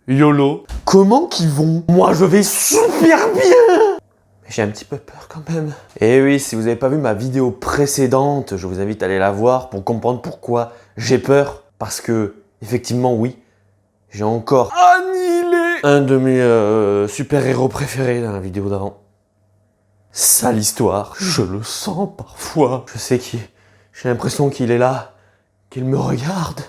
YOLO. Comment qu'ils vont? Moi, je vais super bien. Mais j'ai un petit peu peur quand même. Et oui, si vous n'avez pas vu ma vidéo précédente, je vous invite à aller la voir pour comprendre pourquoi j'ai peur. Parce que, effectivement, oui, j'ai encore annihilé un de mes super-héros préférés dans la vidéo d'avant. Sale histoire, je le sens parfois. Je sais qu'il... J'ai l'impression qu'il est là, qu'il me regarde.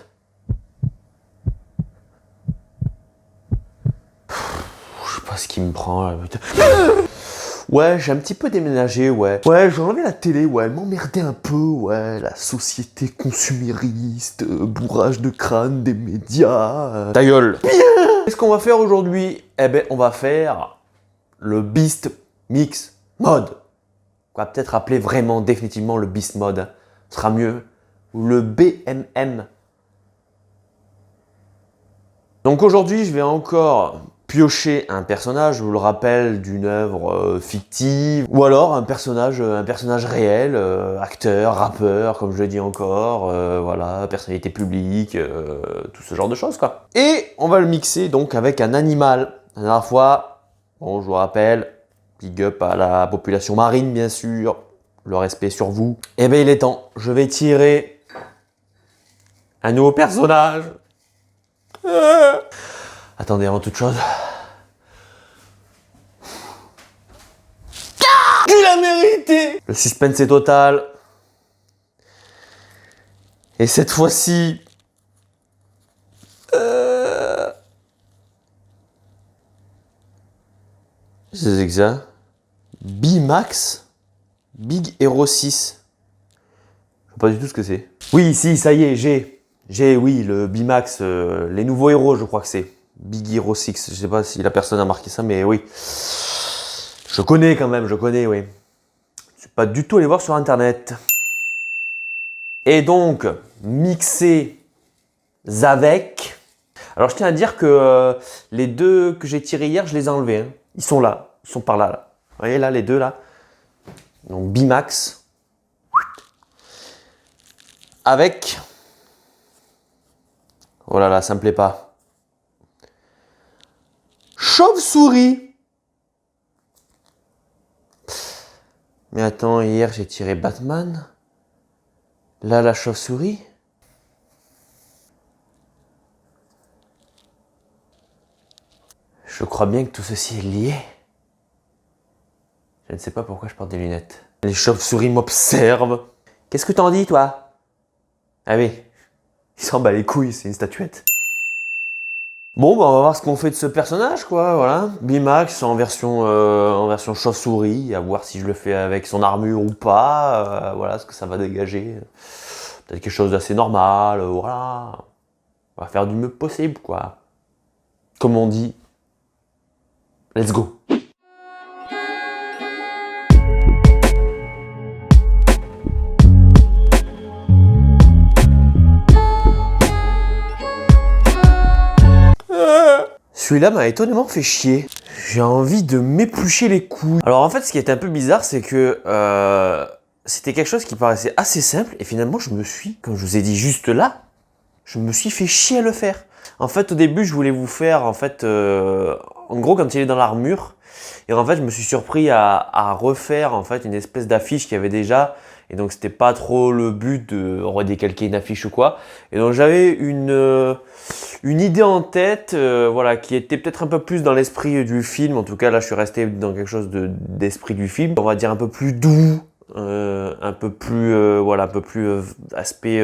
Je sais pas ce qui me prend là. Ouais, j'ai un petit peu déménagé, ouais. Ouais, j'ai enlevé la télé, ouais, elle m'emmerdait un peu, ouais. La société consumériste, bourrage de crâne des médias. Ta gueule. Bien. Qu'est-ce qu'on va faire aujourd'hui? Eh ben, on va faire le Beast Mix Mode. On va peut-être appeler vraiment définitivement le Beast Mode. Ce sera mieux. Ou le BMM. Donc aujourd'hui, je vais encore piocher un personnage, je vous le rappelle, d'une œuvre fictive, ou alors un personnage réel, acteur, rappeur, comme je le dis encore, voilà, personnalité publique, tout ce genre de choses, quoi. Et on va le mixer donc avec un animal. La dernière fois, bon, je vous rappelle, big up à la population marine, bien sûr, le respect sur vous. Et bien il est temps, je vais tirer un nouveau personnage. Attendez, avant toute chose. Tu l'as mérité! Le suspense est total. Et cette fois-ci... C'est exact. Bimax Big Hero 6. Je sais pas du tout ce que c'est. Oui, si, ça y est, j'ai, oui, le Bimax, les nouveaux héros, je crois que c'est. Big Hero 6, je sais pas si la personne a marqué ça, mais oui. Je connais quand même, je connais, oui. Je suis pas du tout allé voir sur internet. Et donc, mixer avec. Alors, je tiens à dire que les deux que j'ai tirés hier, je les ai enlevés. Hein. Ils sont là, ils sont par là, là. Vous voyez là, les deux là. Donc, Bimax. Avec. Oh là là, ça me plaît pas. Chauve-souris. Mais attends, hier j'ai tiré Batman. Là, la chauve-souris. Je crois bien que tout ceci est lié. Je ne sais pas pourquoi je porte des lunettes. Les chauves-souris m'observent. Qu'est-ce que t'en dis, toi? Ah oui, il s'en bat les couilles, c'est une statuette. Bon, bah on va voir ce qu'on fait de ce personnage, quoi, voilà. Bimax en version chauve-souris, à voir si je le fais avec son armure ou pas, voilà, ce que ça va dégager. Peut-être quelque chose d'assez normal, voilà. On va faire du mieux possible, quoi. Comme on dit, let's go. Celui-là m'a étonnamment fait chier. J'ai envie de m'éplucher les couilles. Alors en fait, ce qui est un peu bizarre, c'est que c'était quelque chose qui paraissait assez simple. Et finalement, je me suis, comme je vous ai dit juste là, je me suis fait chier à le faire. En fait, au début, je voulais vous faire, en fait, en gros, quand il est dans l'armure. Et en fait, je me suis surpris à refaire, en fait, une espèce d'affiche qu'il y avait déjà. Et donc, c'était pas trop le but de redécalquer une affiche ou quoi. Et donc, j'avais une idée en tête, voilà, qui était peut-être un peu plus dans l'esprit du film. En tout cas, là, je suis resté dans quelque chose d'esprit du film. On va dire un peu plus doux, un peu plus, voilà, un peu plus aspect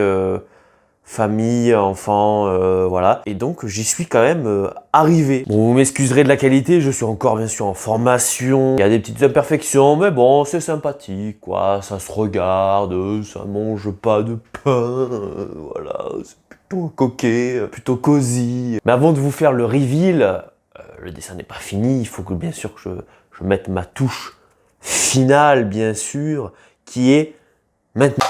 famille, enfant, voilà. Et donc, j'y suis quand même arrivé. Bon, vous m'excuserez de la qualité, je suis encore bien sûr en formation. Il y a des petites imperfections, mais bon, c'est sympathique, quoi. Ça se regarde, ça mange pas de pain, voilà. C'est plutôt coquet, plutôt cosy. Mais avant de vous faire le reveal, le dessin n'est pas fini. Il faut que, bien sûr, que je mette ma touche finale, bien sûr, qui est maintenant.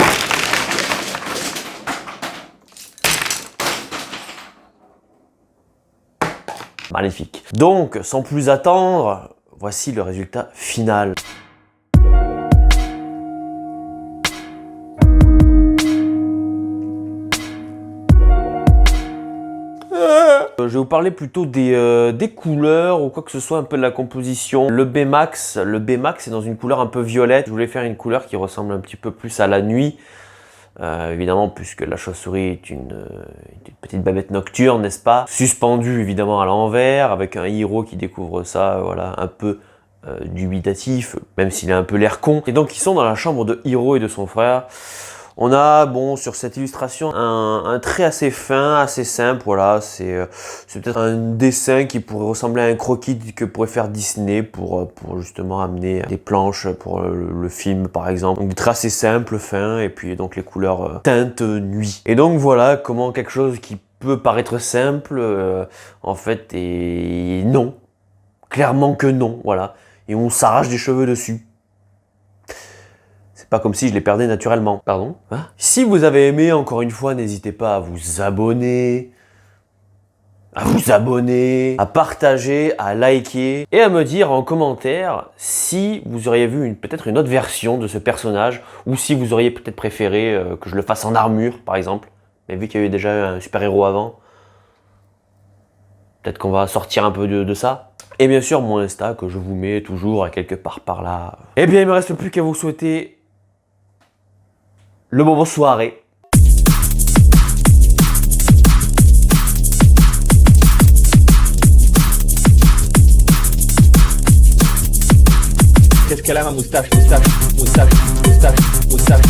Magnifique. Donc, sans plus attendre, voici le résultat final. Je vais vous parler plutôt des couleurs ou quoi que ce soit, un peu de la composition. Le B-Max est dans une couleur un peu violette. Je voulais faire une couleur qui ressemble un petit peu plus à la nuit. Évidemment, puisque la chauve-souris est une petite babette nocturne, n'est-ce pas? Suspendue évidemment à l'envers, avec un Hiro qui découvre ça, voilà, un peu dubitatif, même s'il a un peu l'air con. Et donc ils sont dans la chambre de Hiro et de son frère. On a, bon, sur cette illustration, un trait assez fin, assez simple, voilà, c'est peut-être un dessin qui pourrait ressembler à un croquis que pourrait faire Disney pour justement amener des planches pour le film, par exemple. Donc des traits assez simples, fins, et puis donc les couleurs teinte nuit. Et donc voilà comment quelque chose qui peut paraître simple, en fait, et non. Clairement que non, voilà. Et on s'arrache des cheveux dessus. C'est pas comme si je les perdais naturellement. Pardon? Hein? Si vous avez aimé, encore une fois, n'hésitez pas à vous abonner, à partager, à liker et à me dire en commentaire si vous auriez vu peut-être une autre version de ce personnage ou si vous auriez peut-être préféré que je le fasse en armure, par exemple. Mais vu qu'il y a eu déjà un super-héros avant, peut-être qu'on va sortir un peu de ça. Et bien sûr, mon Insta que je vous mets toujours à quelque part par là. Eh bien, il me reste plus qu'à vous souhaiter le moment soirée. Qu'est-ce qu'elle a ma moustache, moustache, moustache, moustache, moustache.